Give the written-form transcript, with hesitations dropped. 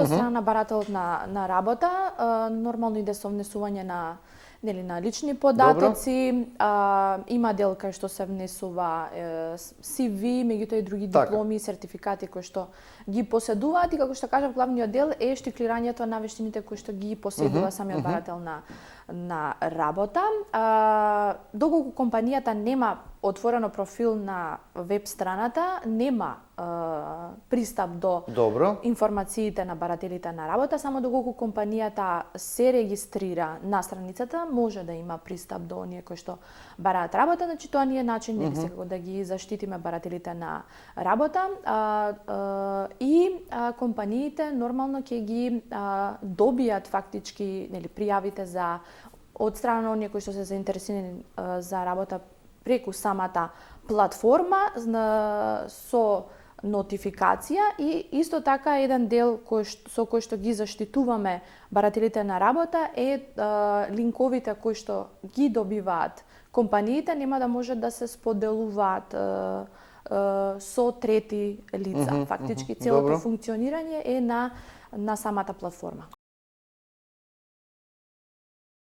од страна на барателот на работа, нормално иде со внесување на лични податоци, има дел кај што се внесува CV, меѓутоа и други дипломи, сертификати кои што ги поседуваат и како што кажав, главниот дел е штиклирањето на вештините кои што ги поседува самиот барател на работа. Доколку компанијата нема отворено профил на веб страната, нема пристап до информациите на барателите на работа, само доколку компанијата се регистрира на страницата, може да има пристап до оние кои што бараат работа, значи тоа не е начин како да ги заштитиме барателите на работа, и компаниите нормално ќе ги добијат фактички пријавите од страна на оние кои што се заинтересирани за работа преку самата платформа со нотификација, и исто така еден дел со кој што ги заштитуваме барателите на работа е линковите кои што ги добиваат компаниите нема да може да се споделуваат со трети лица. Фактички целото функционирање е на самата платформа.